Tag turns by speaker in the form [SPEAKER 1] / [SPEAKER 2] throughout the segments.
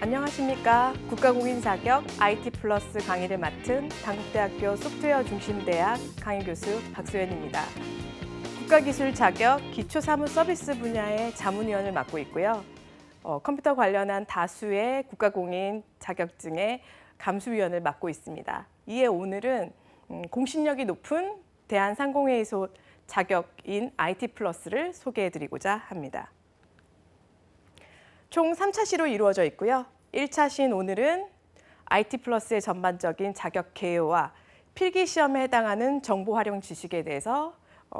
[SPEAKER 1] 안녕하십니까. 국가공인 자격 IT 플러스 강의를 맡은 단국대학교 소프트웨어 중심대학 강의교수 박소연입니다. 국가기술 자격 기초사무서비스 분야의 자문위원을 맡고 있고요. 컴퓨터 관련한 다수의 국가공인 자격증의 감수위원을 맡고 있습니다. 이에 오늘은 공신력이 높은 대한상공회의소 자격인 IT 플러스를 소개해드리고자 합니다. 총 3차 시로 이루어져 있고요. 1차 시인 오늘은 IT 플러스의 전반적인 자격 개요와 필기 시험에 해당하는 정보 활용 지식에 대해서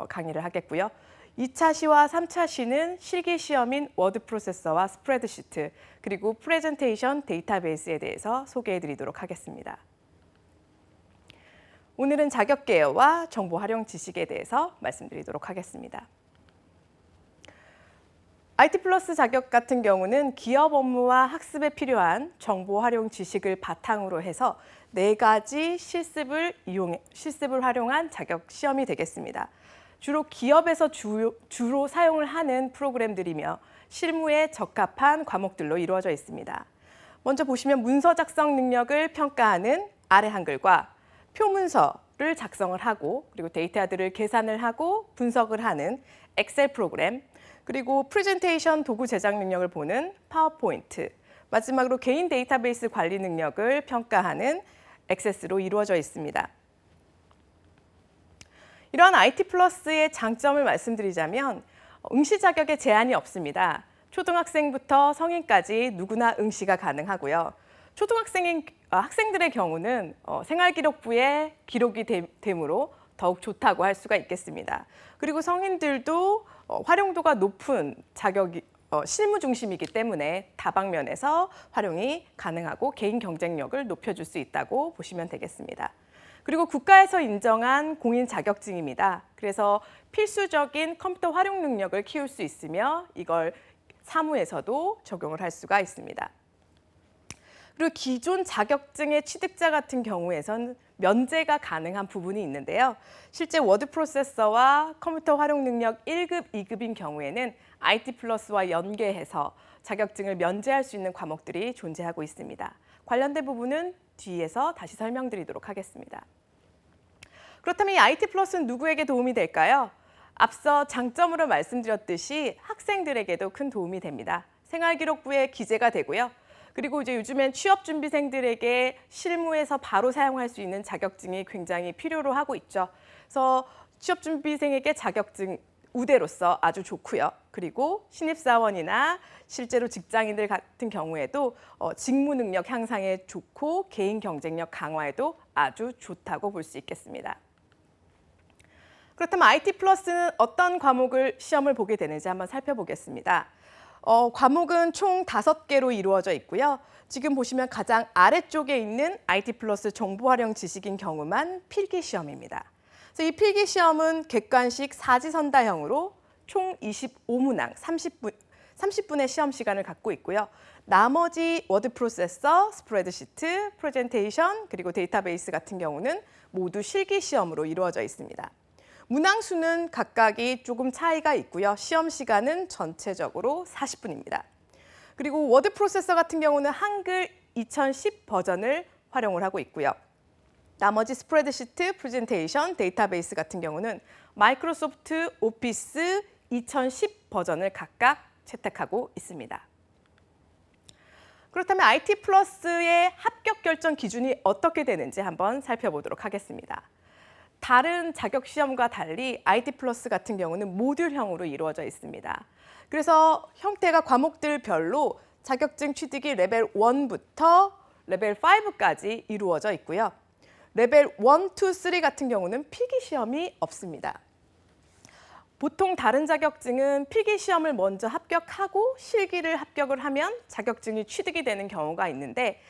[SPEAKER 1] 강의를 하겠고요. 2차 시와 3차 시는 실기 시험인 워드 프로세서와 스프레드시트, 그리고 프레젠테이션 데이터베이스에 대해서 소개해 드리도록 하겠습니다. 오늘은 자격 개요와 정보 활용 지식에 대해서 말씀드리도록 하겠습니다. IT 플러스 자격 같은 경우는 기업 업무와 학습에 필요한 정보 활용 지식을 바탕으로 해서 4가지 실습을 활용한 자격 시험이 되겠습니다. 주로 기업에서 주로 사용을 하는 프로그램들이며 실무에 적합한 과목들로 이루어져 있습니다. 먼저 보시면 문서 작성 능력을 평가하는 아래 한글과 표문서를 작성을 하고, 그리고 데이터들을 계산을 하고 분석을 하는 엑셀 프로그램, 그리고 프레젠테이션 도구 제작 능력을 보는 파워포인트, 마지막으로 개인 데이터베이스 관리 능력을 평가하는 액세스로 이루어져 있습니다. 이러한 IT 플러스의 장점을 말씀드리자면 응시 자격에 제한이 없습니다. 초등학생부터 성인까지 누구나 응시가 가능하고요. 학생들의 경우는 생활기록부에 기록이 되므로 더욱 좋다고 할 수가 있겠습니다. 그리고 성인들도 활용도가 높은 자격이 실무 중심이기 때문에 다방면에서 활용이 가능하고 개인 경쟁력을 높여줄 수 있다고 보시면 되겠습니다. 그리고 국가에서 인정한 공인 자격증입니다. 그래서 필수적인 컴퓨터 활용 능력을 키울 수 있으며 이걸 사무에서도 적용을 할 수가 있습니다. 그리고 기존 자격증의 취득자 같은 경우에선 면제가 가능한 부분이 있는데요. 실제 워드 프로세서와 컴퓨터 활용 능력 1급, 2급인 경우에는 IT 플러스와 연계해서 자격증을 면제할 수 있는 과목들이 존재하고 있습니다. 관련된 부분은 뒤에서 다시 설명드리도록 하겠습니다. 그렇다면 이 IT 플러스는 누구에게 도움이 될까요? 앞서 장점으로 말씀드렸듯이 학생들에게도 큰 도움이 됩니다. 생활기록부에 기재가 되고요. 그리고 이제 요즘엔 취업준비생들에게 실무에서 바로 사용할 수 있는 자격증이 굉장히 필요로 하고 있죠. 그래서 취업준비생에게 자격증 우대로서 아주 좋고요. 그리고 신입사원이나 실제로 직장인들 같은 경우에도 직무 능력 향상에 좋고 개인 경쟁력 강화에도 아주 좋다고 볼 수 있겠습니다. 그렇다면 IT 플러스는 어떤 과목을 시험을 보게 되는지 한번 살펴보겠습니다. 과목은 총 5개로 이루어져 있고요. 지금 보시면 가장 아래쪽에 있는 IT 플러스 정보 활용 지식인 경우만 필기 시험입니다. 그래서 이 필기 시험은 객관식 사지선다형으로 총 25문항 30분의 시험 시간을 갖고 있고요. 나머지 워드 프로세서, 스프레드시트, 프레젠테이션, 그리고 데이터베이스 같은 경우는 모두 실기 시험으로 이루어져 있습니다. 문항 수는 각각이 조금 차이가 있고요. 시험 시간은 전체적으로 40분입니다. 그리고 워드 프로세서 같은 경우는 한글 2010 버전을 활용을 하고 있고요. 나머지 스프레드시트, 프레젠테이션, 데이터베이스 같은 경우는 마이크로소프트 오피스 2010 버전을 각각 채택하고 있습니다. 그렇다면 IT 플러스의 합격 결정 기준이 어떻게 되는지 한번 살펴보도록 하겠습니다. 다른 자격 시험과 달리 IT 플러스 같은 경우는 모듈형으로 이루어져 있습니다. 그래서 형태가 과목들별로 자격증 취득이 레벨 1부터 레벨 5까지 이루어져 있고요. 레벨 1, 2, 3 같은 경우는 필기 시험이 없습니다. 보통 다른 자격증은 필기 시험을 먼저 합격하고 실기를 합격을 하면 자격증이 취득이 되는 경우가 있는데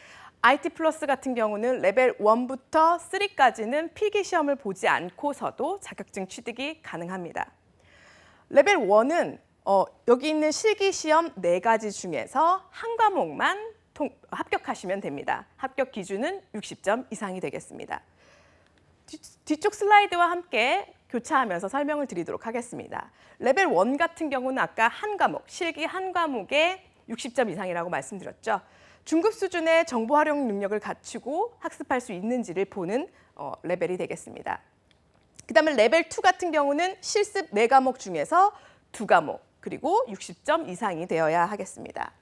[SPEAKER 1] IT 플러스 같은 경우는 레벨 1부터 3까지는 필기 시험을 보지 않고서도 자격증 취득이 가능합니다. 레벨 1은 여기 있는 실기 시험 4가지 중에서 한 과목만 합격하시면 됩니다. 합격 기준은 60점 이상이 되겠습니다. 뒤쪽 슬라이드와 함께 교차하면서 설명을 드리도록 하겠습니다. 레벨 1 같은 경우는 아까 한 과목, 실기 한 과목에 60점 이상이라고 말씀드렸죠. 중급 수준의 정보 활용 능력을 갖추고 학습할 수 있는지를 보는 레벨이 되겠습니다. 그다음에 레벨 2 같은 경우는 실습 4과목 중에서 2과목, 그리고 60점 이상이 되어야 하겠습니다.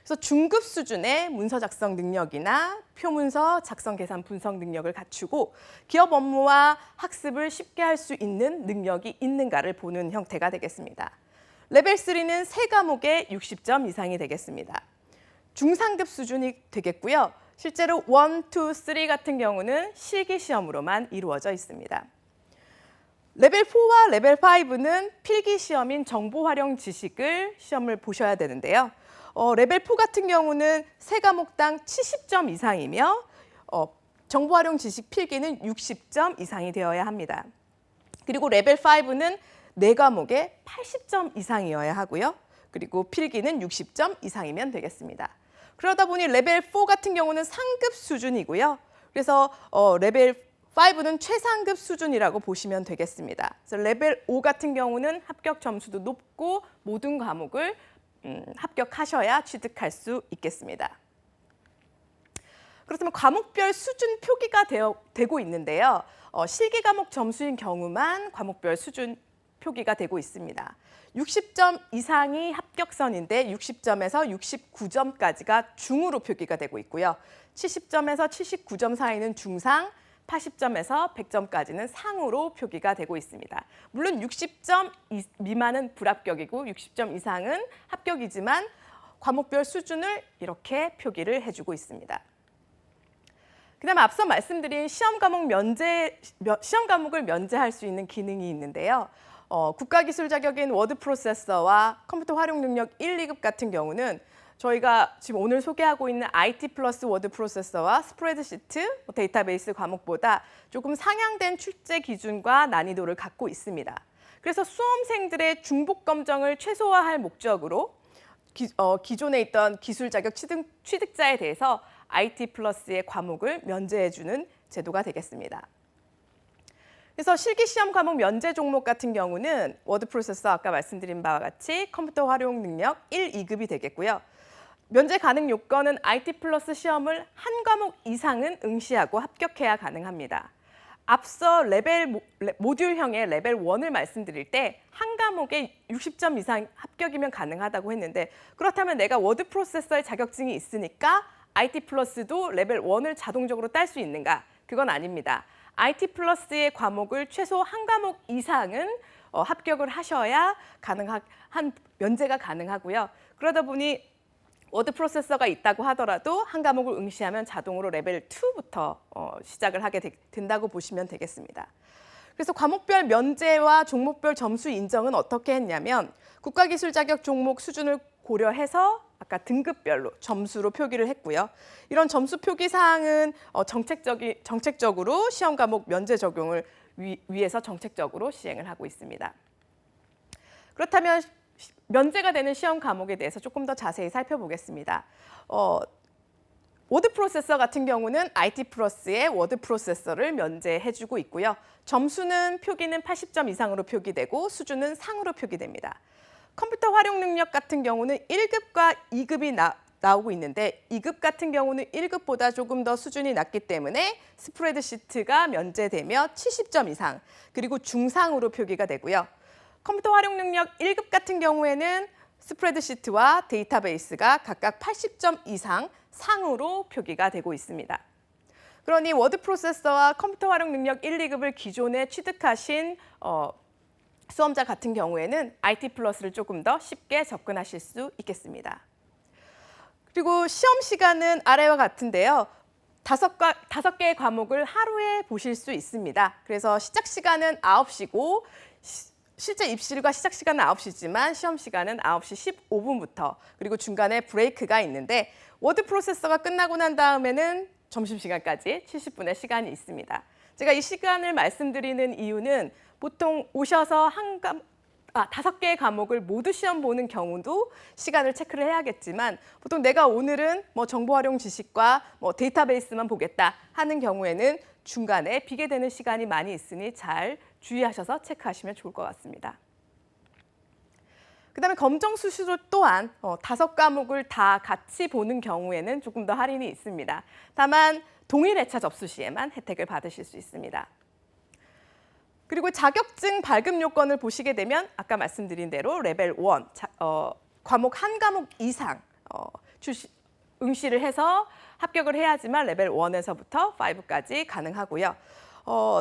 [SPEAKER 1] 그래서 중급 수준의 문서 작성 능력이나 표문서 작성 계산 분석 능력을 갖추고 기업 업무와 학습을 쉽게 할 수 있는 능력이 있는가를 보는 형태가 되겠습니다. 레벨 3는 3과목에 60점 이상이 되겠습니다. 중상급 수준이 되겠고요. 실제로 1, 2, 3 같은 경우는 실기 시험으로만 이루어져 있습니다. 레벨 4와 레벨 5는 필기 시험인 정보 활용 지식을 시험을 보셔야 되는데요. 레벨 4 같은 경우는 3과목당 70점 이상이며 정보 활용 지식 필기는 60점 이상이 되어야 합니다. 그리고 레벨 5는 4과목에 80점 이상이어야 하고요. 그리고 필기는 60점 이상이면 되겠습니다. 그러다 보니 레벨 4 같은 경우는 상급 수준이고요. 그래서 레벨 5는 최상급 수준이라고 보시면 되겠습니다. 그래서 레벨 5 같은 경우는 합격 점수도 높고 모든 과목을 합격하셔야 취득할 수 있겠습니다. 그렇다면 과목별 수준 표기가 되고 있는데요. 실기 과목 점수인 경우만 과목별 수준 표기가 되고 있습니다. 60점 이상이 합격선인데 60점에서 69점까지가 중으로 표기가 되고 있고요. 70점에서 79점 사이는 중상, 80점에서 100점까지는 상으로 표기가 되고 있습니다. 물론 60점 미만은 불합격이고 60점 이상은 합격이지만 과목별 수준을 이렇게 표기를 해주고 있습니다. 그다음 앞서 말씀드린 시험 과목을 면제할 수 있는 기능이 있는데요. 국가기술 자격인 워드 프로세서와 컴퓨터 활용 능력 1, 2급 같은 경우는 저희가 지금 오늘 소개하고 있는 IT 플러스 워드 프로세서와 스프레드시트, 데이터베이스 과목보다 조금 상향된 출제 기준과 난이도를 갖고 있습니다. 그래서 수험생들의 중복 검정을 최소화할 목적으로 기존에 있던 기술 자격 취득자에 대해서 IT 플러스의 과목을 면제해주는 제도가 되겠습니다. 그래서 실기시험 과목 면제 종목 같은 경우는 워드 프로세서 아까 말씀드린 바와 같이 컴퓨터 활용 능력 1, 2급이 되겠고요. 면제 가능 요건은 IT 플러스 시험을 한 과목 이상은 응시하고 합격해야 가능합니다. 앞서 모듈형의 레벨 1을 말씀드릴 때 한 과목에 60점 이상 합격이면 가능하다고 했는데 그렇다면 내가 워드 프로세서의 자격증이 있으니까 IT 플러스도 레벨 1을 자동적으로 딸 수 있는가? 그건 아닙니다. IT 플러스의 과목을 최소 한 과목 이상은 합격을 하셔야 면제가 가능하고요. 그러다 보니 워드 프로세서가 있다고 하더라도 한 과목을 응시하면 자동으로 레벨 2부터 시작을 하게 된다고 보시면 되겠습니다. 그래서 과목별 면제와 종목별 점수 인정은 어떻게 했냐면 국가기술 자격 종목 수준을 고려해서 아까 등급별로 점수로 표기를 했고요. 이런 점수 표기 사항은 정책적으로 시험 과목 면제 적용을 위해서 정책적으로 시행을 하고 있습니다. 그렇다면 면제가 되는 시험 과목에 대해서 조금 더 자세히 살펴보겠습니다. 워드 프로세서 같은 경우는 IT 플러스의 워드 프로세서를 면제해주고 있고요. 점수는 표기는 80점 이상으로 표기되고 수준은 상으로 표기됩니다. 컴퓨터 활용 능력 같은 경우는 1급과 2급이 나오고 있는데 2급 같은 경우는 1급보다 조금 더 수준이 낮기 때문에 스프레드시트가 면제되며 70점 이상, 그리고 중상으로 표기가 되고요. 컴퓨터 활용 능력 1급 같은 경우에는 스프레드시트와 데이터베이스가 각각 80점 이상 상으로 표기가 되고 있습니다. 그러니 워드 프로세서와 컴퓨터 활용 능력 1, 2급을 기존에 취득하신 수험자 같은 경우에는 IT 플러스를 조금 더 쉽게 접근하실 수 있겠습니다. 그리고 시험 시간은 아래와 같은데요. 5개의 과목을 하루에 보실 수 있습니다. 그래서 시작 시간은 9시고 실제 입실과 시작 시간은 9시지만 시험 시간은 9시 15분부터 그리고 중간에 브레이크가 있는데 워드 프로세서가 끝나고 난 다음에는 점심시간까지 70분의 시간이 있습니다. 제가 이 시간을 말씀드리는 이유는 보통 오셔서 5개의 과목을 모두 시험 보는 경우도 시간을 체크를 해야겠지만 보통 내가 오늘은 정보 활용 지식과 데이터베이스만 보겠다 하는 경우에는 중간에 비게 되는 시간이 많이 있으니 잘 주의하셔서 체크하시면 좋을 것 같습니다. 그다음에 검정 수시로 또한 5과목을 다 같이 보는 경우에는 조금 더 할인이 있습니다. 다만 동일 회차 접수 시에만 혜택을 받으실 수 있습니다. 그리고 자격증 발급 요건을 보시게 되면 아까 말씀드린 대로 레벨 1, 과목 한 과목 이상 응시를 해서 합격을 해야지만 레벨 1에서부터 5까지 가능하고요.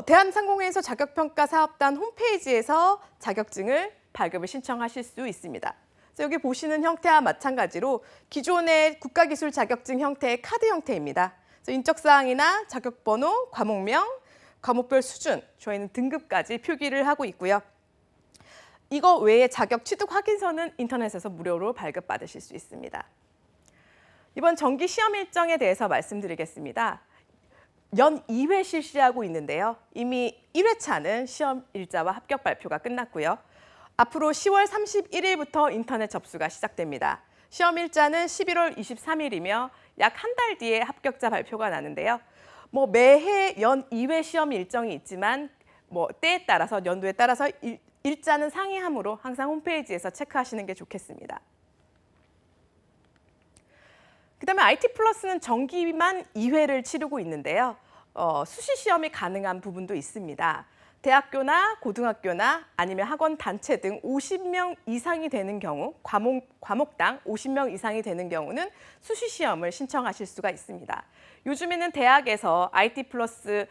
[SPEAKER 1] 대한상공회에서 자격평가사업단 홈페이지에서 자격증을 발급을 신청하실 수 있습니다. 그래서 여기 보시는 형태와 마찬가지로 기존의 국가기술 자격증 형태의 카드 형태입니다. 그래서 인적사항이나 자격번호, 과목명, 과목별 수준, 저희는 등급까지 표기를 하고 있고요. 이거 외에 자격 취득 확인서는 인터넷에서 무료로 발급받으실 수 있습니다. 이번 정기 시험 일정에 대해서 말씀드리겠습니다. 연 2회 실시하고 있는데요. 이미 1회차는 시험 일자와 합격 발표가 끝났고요. 앞으로 10월 31일부터 인터넷 접수가 시작됩니다. 시험 일자는 11월 23일이며 약 한 달 뒤에 합격자 발표가 나는데요. 매해 연 2회 시험 일정이 있지만 때에 따라서 연도에 따라서 일자는 상이하므로 항상 홈페이지에서 체크하시는 게 좋겠습니다. 그다음에 IT 플러스는 정기만 2회를 치르고 있는데요. 수시 시험이 가능한 부분도 있습니다. 대학교나 고등학교나 아니면 학원 단체 등 50명 이상이 되는 경우, 과목당 50명 이상이 되는 경우는 수시 시험을 신청하실 수가 있습니다. 요즘에는 대학에서 IT 플러스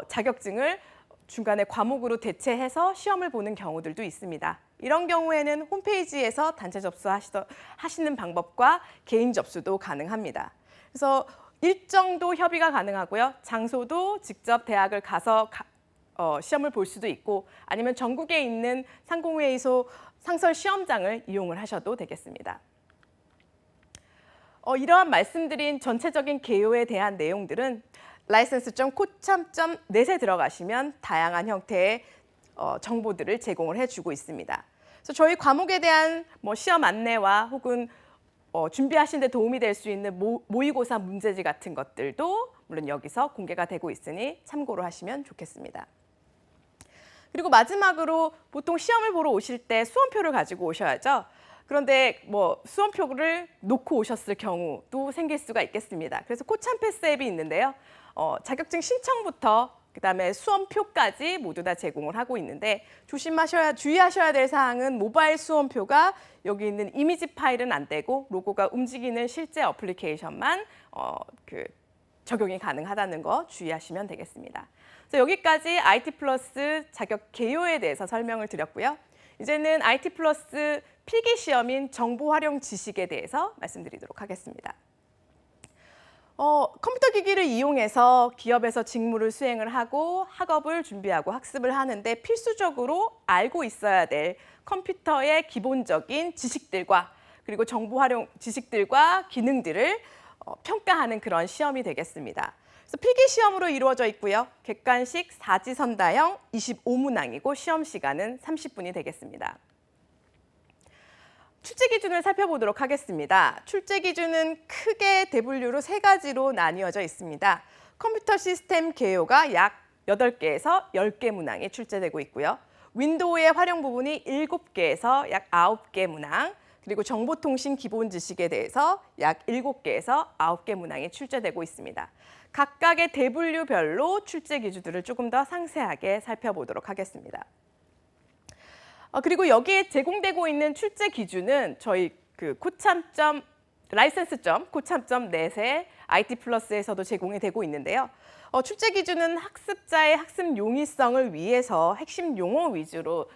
[SPEAKER 1] 자격증을 중간에 과목으로 대체해서 시험을 보는 경우들도 있습니다. 이런 경우에는 홈페이지에서 단체 접수하시는 방법과 개인 접수도 가능합니다. 그래서 일정도 협의가 가능하고요. 장소도 직접 대학을 가서 시험을 볼 수도 있고 아니면 전국에 있는 상공회의소 상설 시험장을 이용을 하셔도 되겠습니다. 이러한 말씀드린 전체적인 개요에 대한 내용들은 license.kocham.net에 들어가시면 다양한 형태의 정보들을 제공을 해주고 있습니다. 그래서 저희 과목에 대한 시험 안내와 혹은 준비하시는 데 도움이 될 수 있는 모의고사 문제지 같은 것들도 물론 여기서 공개가 되고 있으니 참고로 하시면 좋겠습니다. 그리고 마지막으로 보통 시험을 보러 오실 때 수험표를 가지고 오셔야죠. 그런데 수험표를 놓고 오셨을 경우도 생길 수가 있겠습니다. 그래서 코참 패스 앱이 있는데요. 자격증 신청부터 그다음에 수험표까지 모두 다 제공을 하고 있는데 주의하셔야 될 사항은 모바일 수험표가 여기 있는 이미지 파일은 안 되고 로고가 움직이는 실제 어플리케이션만 적용이 가능하다는 거 주의하시면 되겠습니다. 그래서 여기까지 IT 플러스 자격 개요에 대해서 설명을 드렸고요. 이제는 IT 플러스 필기 시험인 정보 활용 지식에 대해서 말씀드리도록 하겠습니다. 컴퓨터 기기를 이용해서 기업에서 직무를 수행을 하고 학업을 준비하고 학습을 하는데 필수적으로 알고 있어야 될 컴퓨터의 기본적인 지식들과 그리고 정보 활용 지식들과 기능들을 평가하는 그런 시험이 되겠습니다. 그래서 필기 시험으로 이루어져 있고요. 객관식 사지선다형 25문항이고 시험 시간은 30분이 되겠습니다. 출제 기준을 살펴보도록 하겠습니다. 출제 기준은 크게 대분류로 3가지로 나뉘어져 있습니다. 컴퓨터 시스템 개요가 약 8개에서 10개 문항이 출제되고 있고요. 윈도우의 활용 부분이 7개에서 약 9개 문항, 그리고 정보통신 기본 지식에 대해서 약 7개에서 9개 문항이 출제되고 있습니다. 각각의 대분류별로 출제 기준들을 조금 더 상세하게 살펴보도록 하겠습니다. 그리고 여기에 제공되고 있는 출제 기준은 저희 license.kocham.net의 IT 플러스에서도 제공이 되고 있는데요. 출제 기준은 학습자의 학습 용이성을 위해서 핵심 용어 위주로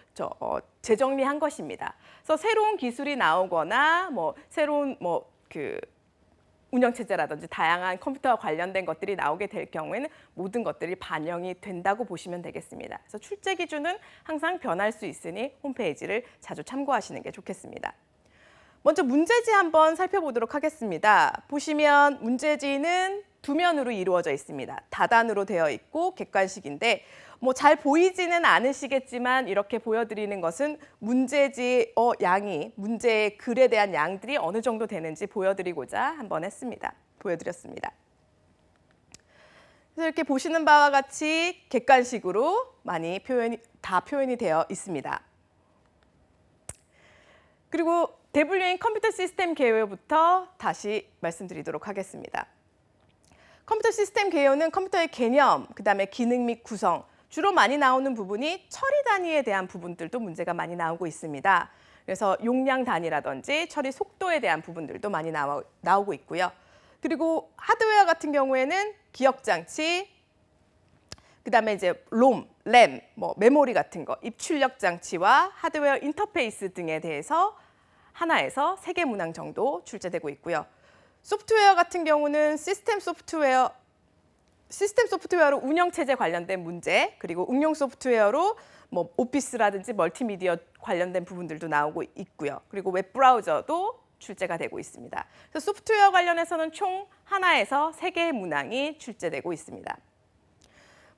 [SPEAKER 1] 재정리한 것입니다. 그래서 새로운 기술이 나오거나 새로운 운영체제라든지 다양한 컴퓨터와 관련된 것들이 나오게 될 경우에는 모든 것들이 반영이 된다고 보시면 되겠습니다. 그래서 출제 기준은 항상 변할 수 있으니 홈페이지를 자주 참고하시는 게 좋겠습니다. 먼저 문제지 한번 살펴보도록 하겠습니다. 보시면 문제지는 2면으로 이루어져 있습니다. 다단으로 되어 있고 객관식인데 잘 보이지는 않으시겠지만 이렇게 보여드리는 것은 문제지 양이 문제의 글에 대한 양들이 어느 정도 되는지 보여드리고자 한번 보여드렸습니다. 그래서 이렇게 보시는 바와 같이 객관식으로 많이 표현이 되어 있습니다. 그리고 대분류인 컴퓨터 시스템 개요부터 다시 말씀드리도록 하겠습니다. 컴퓨터 시스템 개요는 컴퓨터의 개념, 그다음에 기능 및 구성, 주로 많이 나오는 부분이 처리 단위에 대한 부분들도 문제가 많이 나오고 있습니다. 그래서 용량 단위라든지 처리 속도에 대한 부분들도 많이 나오고 있고요. 그리고 하드웨어 같은 경우에는 기억 장치, 그다음에 이제 롬, 램, 메모리 같은 거, 입출력 장치와 하드웨어 인터페이스 등에 대해서 하나에서 3개 문항 정도 출제되고 있고요. 소프트웨어 같은 경우는 시스템 소프트웨어로 운영체제 관련된 문제, 그리고 응용 소프트웨어로 오피스라든지 멀티미디어 관련된 부분들도 나오고 있고요. 그리고 웹브라우저도 출제가 되고 있습니다. 그래서 소프트웨어 관련해서는 총 하나에서 3개의 문항이 출제되고 있습니다.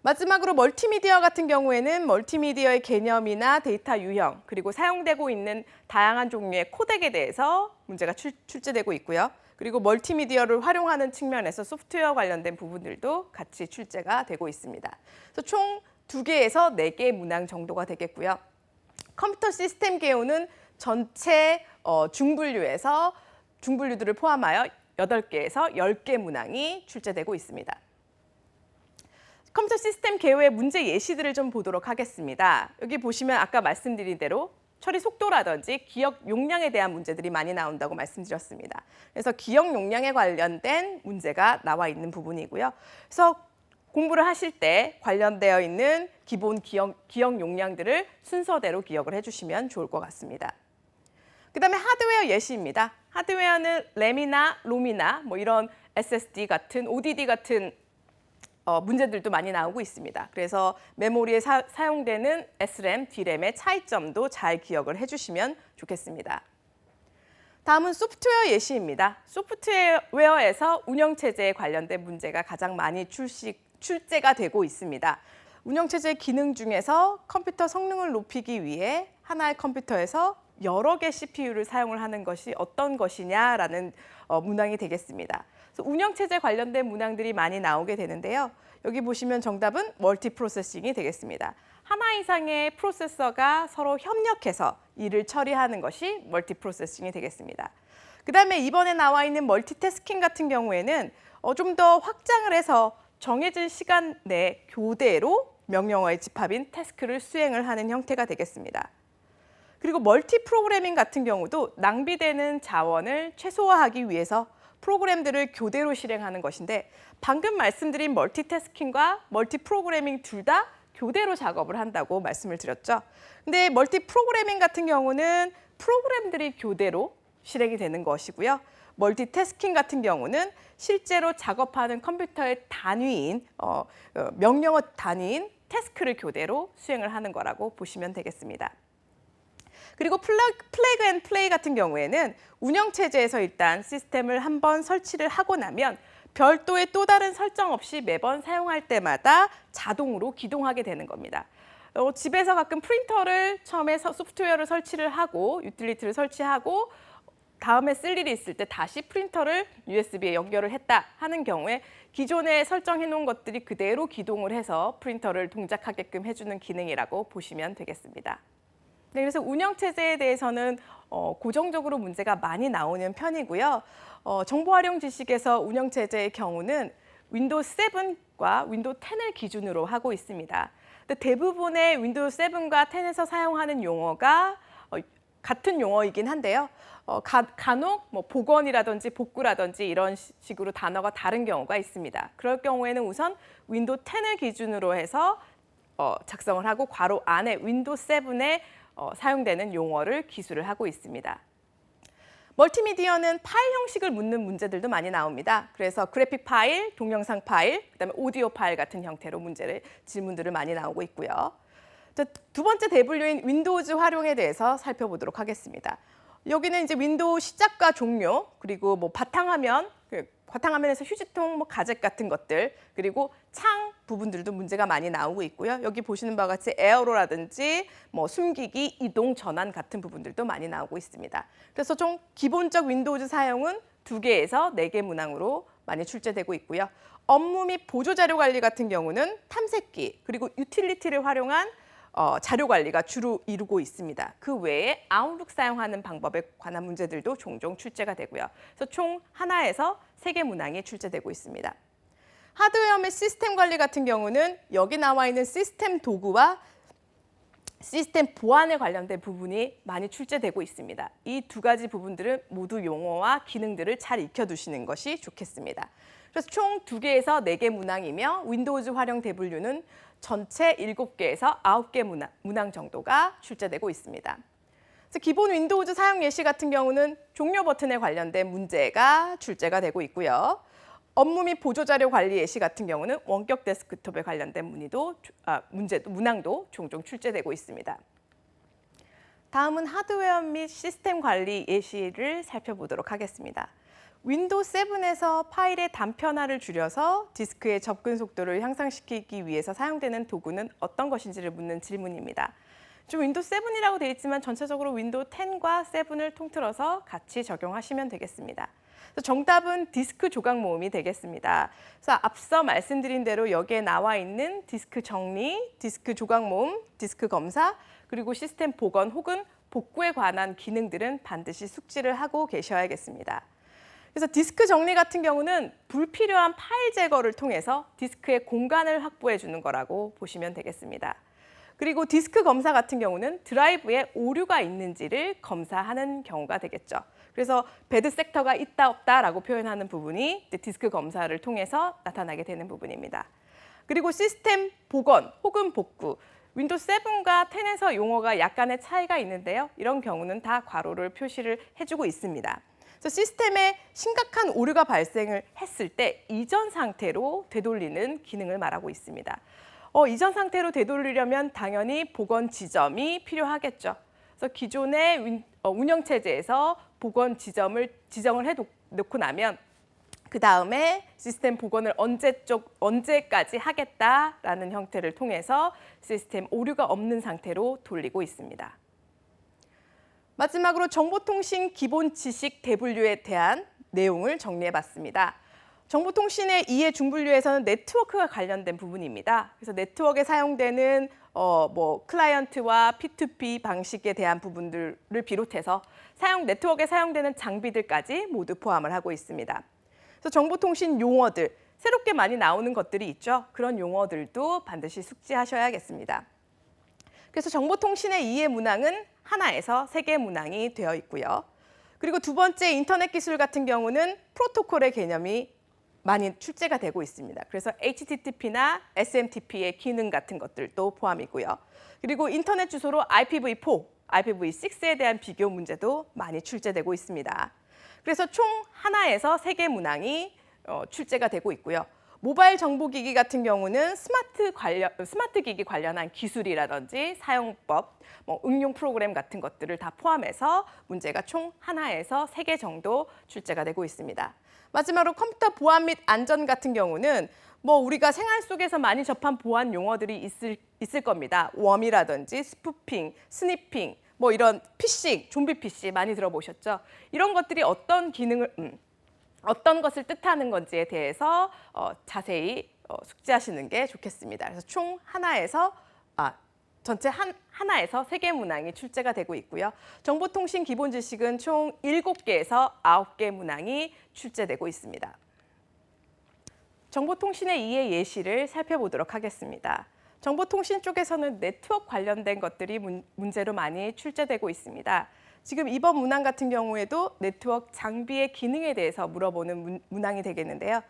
[SPEAKER 1] 마지막으로 멀티미디어 같은 경우에는 멀티미디어의 개념이나 데이터 유형, 그리고 사용되고 있는 다양한 종류의 코덱에 대해서 문제가 출제되고 있고요. 그리고 멀티미디어를 활용하는 측면에서 소프트웨어 관련된 부분들도 같이 출제가 되고 있습니다. 그래서 총 2개에서 4개의 문항 정도가 되겠고요. 컴퓨터 시스템 개요는 전체 중분류들을 포함하여 8개에서 10개 문항이 출제되고 있습니다. 컴퓨터 시스템 개요의 문제 예시들을 좀 보도록 하겠습니다. 여기 보시면 아까 말씀드린 대로 처리 속도라든지 기억 용량에 대한 문제들이 많이 나온다고 말씀드렸습니다. 그래서 기억 용량에 관련된 문제가 나와 있는 부분이고요. 그래서 공부를 하실 때 관련되어 있는 기본 기억 용량들을 순서대로 기억을 해주시면 좋을 것 같습니다. 그다음에 하드웨어 예시입니다. 하드웨어는 램이나 롬이나 이런 SSD 같은 ODD 같은 문제들도 많이 나오고 있습니다. 그래서 메모리에 사용되는 SRAM, DRAM의 차이점도 잘 기억을 해주시면 좋겠습니다. 다음은 소프트웨어 예시입니다. 소프트웨어에서 운영체제에 관련된 문제가 가장 많이 출제가 되고 있습니다. 운영체제의 기능 중에서 컴퓨터 성능을 높이기 위해 하나의 컴퓨터에서 여러 개 CPU를 사용을 하는 것이 어떤 것이냐라는 문항이 되겠습니다. 그래서 운영체제 관련된 문항들이 많이 나오게 되는데요. 여기 보시면 정답은 멀티 프로세싱이 되겠습니다. 하나 이상의 프로세서가 서로 협력해서 일을 처리하는 것이 멀티 프로세싱이 되겠습니다. 그다음에 이번에 나와 있는 멀티태스킹 같은 경우에는 좀 더 확장을 해서 정해진 시간 내 교대로 명령어의 집합인 태스크를 수행을 하는 형태가 되겠습니다. 그리고 멀티 프로그래밍 같은 경우도 낭비되는 자원을 최소화하기 위해서 프로그램들을 교대로 실행하는 것인데 방금 말씀드린 멀티태스킹과 멀티 프로그래밍 둘 다 교대로 작업을 한다고 말씀을 드렸죠. 근데 멀티 프로그래밍 같은 경우는 프로그램들이 교대로 실행이 되는 것이고요. 멀티태스킹 같은 경우는 실제로 작업하는 컴퓨터의 단위인 명령어 단위인 태스크를 교대로 수행을 하는 거라고 보시면 되겠습니다. 그리고 플래그 앤 플레이 같은 경우에는 운영체제에서 일단 시스템을 한번 설치를 하고 나면 별도의 또 다른 설정 없이 매번 사용할 때마다 자동으로 기동하게 되는 겁니다. 집에서 가끔 프린터를 처음에 소프트웨어를 설치를 하고 유틸리티를 설치하고 다음에 쓸 일이 있을 때 다시 프린터를 USB에 연결을 했다 하는 경우에 기존에 설정해 놓은 것들이 그대로 기동을 해서 프린터를 동작하게끔 해주는 기능이라고 보시면 되겠습니다. 네, 그래서 운영체제에 대해서는 고정적으로 문제가 많이 나오는 편이고요. 정보 활용 지식에서 운영체제의 경우는 윈도우 7과 윈도우 10을 기준으로 하고 있습니다. 근데 대부분의 윈도우 7과 10에서 사용하는 용어가 같은 용어이긴 한데요. 간혹 복원이라든지 복구라든지 이런 식으로 단어가 다른 경우가 있습니다. 그럴 경우에는 우선 윈도우 10을 기준으로 해서 작성을 하고 괄호 안에 윈도우 7에 사용되는 용어를 기술을 하고 있습니다. 멀티미디어는 파일 형식을 묻는 문제들도 많이 나옵니다. 그래서 그래픽 파일, 동영상 파일, 그다음에 오디오 파일 같은 형태로 질문들을 많이 나오고 있고요. 두 번째 대분류인 윈도우즈 활용에 대해서 살펴보도록 하겠습니다. 여기는 이제 윈도우 시작과 종료, 그리고 바탕화면, 바탕화면에서 휴지통, 가젯 같은 것들, 그리고 창 부분들도 문제가 많이 나오고 있고요. 여기 보시는 바와 같이 에어로라든지 숨기기, 이동, 전환 같은 부분들도 많이 나오고 있습니다. 그래서 좀 기본적 윈도우즈 사용은 2개에서 4개 문항으로 많이 출제되고 있고요. 업무 및 보조 자료 관리 같은 경우는 탐색기, 그리고 유틸리티를 활용한 자료 관리가 주로 이루고 있습니다. 그 외에 아웃룩 사용하는 방법에 관한 문제들도 종종 출제가 되고요. 그래서 총 하나에서 3개 문항이 출제되고 있습니다. 하드웨어 및 시스템 관리 같은 경우는 여기 나와 있는 시스템 도구와 시스템 보안에 관련된 부분이 많이 출제되고 있습니다. 이 2가지 부분들은 모두 용어와 기능들을 잘 익혀두시는 것이 좋겠습니다. 그래서 총 2개에서 4개 문항이며 윈도우즈 활용 대분류는 전체 7개에서 9개 문항 정도가 출제되고 있습니다. 그래서 기본 윈도우즈 사용 예시 같은 경우는 종료 버튼에 관련된 문제가 출제가 되고 있고요. 업무 및 보조자료 관리 예시 같은 경우는 원격 데스크톱에 관련된 문항도 종종 출제되고 있습니다. 다음은 하드웨어 및 시스템 관리 예시를 살펴보도록 하겠습니다. 윈도우 7에서 파일의 단편화를 줄여서 디스크의 접근 속도를 향상시키기 위해서 사용되는 도구는 어떤 것인지를 묻는 질문입니다. 좀 윈도우 7이라고 되어 있지만 전체적으로 윈도우 10과 7을 통틀어서 같이 적용하시면 되겠습니다. 정답은 디스크 조각 모음이 되겠습니다. 그래서 앞서 말씀드린 대로 여기에 나와 있는 디스크 정리, 디스크 조각 모음, 디스크 검사, 그리고 시스템 복원 혹은 복구에 관한 기능들은 반드시 숙지를 하고 계셔야겠습니다. 그래서 디스크 정리 같은 경우는 불필요한 파일 제거를 통해서 디스크의 공간을 확보해 주는 거라고 보시면 되겠습니다. 그리고 디스크 검사 같은 경우는 드라이브에 오류가 있는지를 검사하는 경우가 되겠죠. 그래서 배드 섹터가 있다 없다라고 표현하는 부분이 디스크 검사를 통해서 나타나게 되는 부분입니다. 그리고 시스템 복원 혹은 복구, 윈도우 7과 10에서 용어가 약간의 차이가 있는데요. 이런 경우는 다 괄호를 표시를 해주고 있습니다. 그래서 시스템에 심각한 오류가 발생을 했을 때 이전 상태로 되돌리는 기능을 말하고 있습니다. 이전 상태로 되돌리려면 당연히 복원 지점이 필요하겠죠. 그래서 기존의 운영체제에서 복원 지정을 해놓고 나면 그 다음에 시스템 복원을 언제까지 하겠다라는 형태를 통해서 시스템 오류가 없는 상태로 돌리고 있습니다. 마지막으로 정보통신 기본 지식 대분류에 대한 내용을 정리해봤습니다. 정보통신의 이해 중분류에서는 네트워크와 관련된 부분입니다. 그래서 네트워크에 사용되는 클라이언트와 P2P 방식에 대한 부분들을 비롯해서 네트워크에 사용되는 장비들까지 모두 포함을 하고 있습니다. 그래서 정보통신 용어들, 새롭게 많이 나오는 것들이 있죠. 그런 용어들도 반드시 숙지하셔야겠습니다. 그래서 정보통신의 이해 문항은 하나에서 3개 문항이 되어 있고요. 그리고 2번째 인터넷 기술 같은 경우는 프로토콜의 개념이 많이 출제가 되고 있습니다. 그래서 HTTP나 SMTP의 기능 같은 것들도 포함이고요. 그리고 인터넷 주소로 IPv4, IPv6에 대한 비교 문제도 많이 출제되고 있습니다. 그래서 총 하나에서 3개 문항이 출제가 되고 있고요. 모바일 정보기기 같은 경우는 스마트 기기 관련한 기술이라든지 사용법, 응용 프로그램 같은 것들을 다 포함해서 문제가 총 하나에서 3개 정도 출제가 되고 있습니다. 마지막으로 컴퓨터 보안 및 안전 같은 경우는 우리가 생활 속에서 많이 접한 보안 용어들이 있을 겁니다. 웜이라든지 스푸핑, 스니핑, 이런 피싱, 좀비 PC 많이 들어보셨죠? 이런 것들이 어떤 것을 뜻하는 건지에 대해서 자세히 숙지하시는 게 좋겠습니다. 그래서 총 전체 하나에서 3개 문항이 출제가 되고 있고요. 정보통신 기본 지식은 총 7개에서 9개 문항이 출제되고 있습니다. 정보통신의 이해 예시를 살펴보도록 하겠습니다. 정보통신 쪽에서는 네트워크 관련된 것들이 문제로 많이 출제되고 있습니다. 지금 이번 문항 같은 경우에도 네트워크 장비의 기능에 대해서 물어보는 문항이 되겠는데요.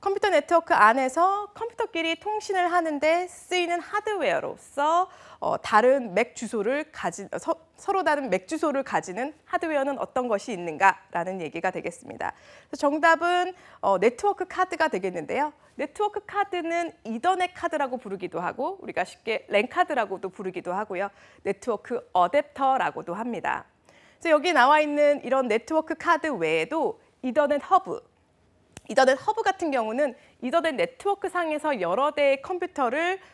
[SPEAKER 1] 컴퓨터 네트워크 안에서 컴퓨터끼리 통신을 하는데 쓰이는 하드웨어로서 서로 다른 맥 주소를 가지는 하드웨어는 어떤 것이 있는가라는 얘기가 되겠습니다. 정답은 네트워크 카드가 되겠는데요. 네트워크 카드는 이더넷 카드라고 부르기도 하고 우리가 쉽게 랜 카드라고도 부르기도 하고요. 네트워크 어댑터라고도 합니다. 그래서 여기 나와 있는 이런 네트워크 카드 외에도 이더넷 허브 같은 경우는 이더넷 네트워크 상에서 여러 대의 컴퓨터와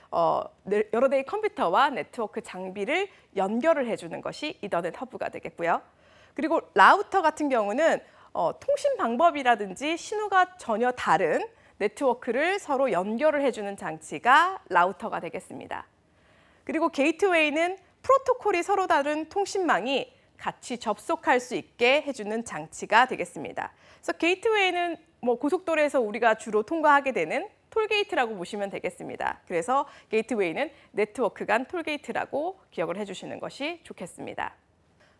[SPEAKER 1] 네트워크 장비를 연결을 해주는 것이 이더넷 허브가 되겠고요. 그리고 라우터 같은 경우는 통신 방법이라든지 신호가 전혀 다른 네트워크를 서로 연결을 해주는 장치가 라우터가 되겠습니다. 그리고 게이트웨이는 프로토콜이 서로 다른 통신망이 같이 접속할 수 있게 해주는 장치가 되겠습니다. 그래서 게이트웨이는 고속도로에서 우리가 주로 통과하게 되는 톨게이트라고 보시면 되겠습니다. 그래서 게이트웨이는 네트워크 간 톨게이트라고 기억을 해주시는 것이 좋겠습니다.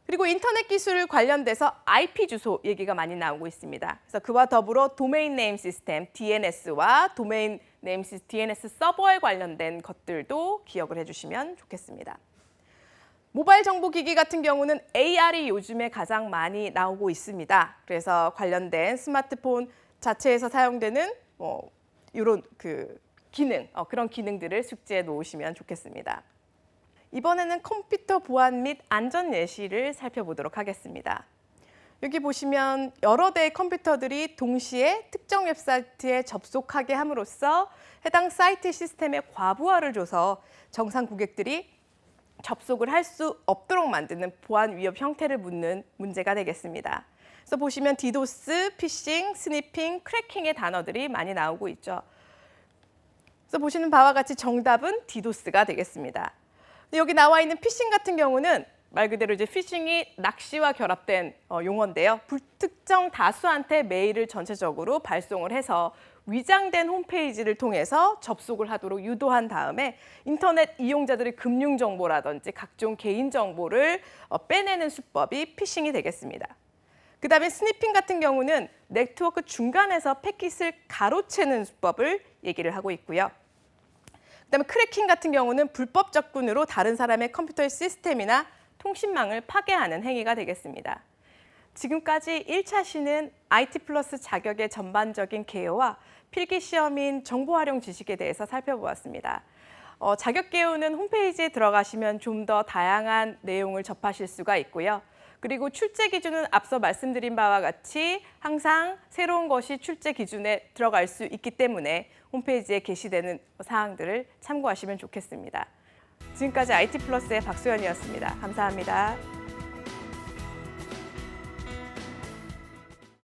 [SPEAKER 1] 그리고 인터넷 기술 관련돼서 IP 주소 얘기가 많이 나오고 있습니다. 그래서 그와 더불어 도메인 네임 시스템 DNS와 도메인 네임 시스템 DNS 서버에 관련된 것들도 기억을 해주시면 좋겠습니다. 모바일 정보기기 같은 경우는 AR이 요즘에 가장 많이 나오고 있습니다. 그래서 관련된 스마트폰 자체에서 사용되는 이런 기능, 그런 기능들을 숙지해 놓으시면 좋겠습니다. 이번에는 컴퓨터 보안 및 안전 예시를 살펴보도록 하겠습니다. 여기 보시면 여러 대의 컴퓨터들이 동시에 특정 웹사이트에 접속하게 함으로써 해당 사이트 시스템에 과부하를 줘서 정상 고객들이 접속을 할 수 없도록 만드는 보안 위협 형태를 묻는 문제가 되겠습니다. 그래서 보시면 디도스, 피싱, 스니핑, 크래킹의 단어들이 많이 나오고 있죠. 그래서 보시는 바와 같이 정답은 디도스가 되겠습니다. 여기 나와 있는 피싱 같은 경우는 말 그대로 이제 피싱이 낚시와 결합된 용어인데요. 불특정 다수한테 메일을 전체적으로 발송을 해서 위장된 홈페이지를 통해서 접속을 하도록 유도한 다음에 인터넷 이용자들의 금융 정보라든지 각종 개인 정보를 빼내는 수법이 피싱이 되겠습니다. 그다음에 스니핑 같은 경우는 네트워크 중간에서 패킷을 가로채는 수법을 얘기를 하고 있고요. 그다음에 크래킹 같은 경우는 불법 접근으로 다른 사람의 컴퓨터의 시스템이나 통신망을 파괴하는 행위가 되겠습니다. 지금까지 1차 시는 IT 플러스 자격의 전반적인 개요와 필기 시험인 정보 활용 지식에 대해서 살펴보았습니다. 자격 개요는 홈페이지에 들어가시면 좀 더 다양한 내용을 접하실 수가 있고요. 그리고 출제 기준은 앞서 말씀드린 바와 같이 항상 새로운 것이 출제 기준에 들어갈 수 있기 때문에 홈페이지에 게시되는 사항들을 참고하시면 좋겠습니다. 지금까지 IT 플러스의 박소연이었습니다. 감사합니다.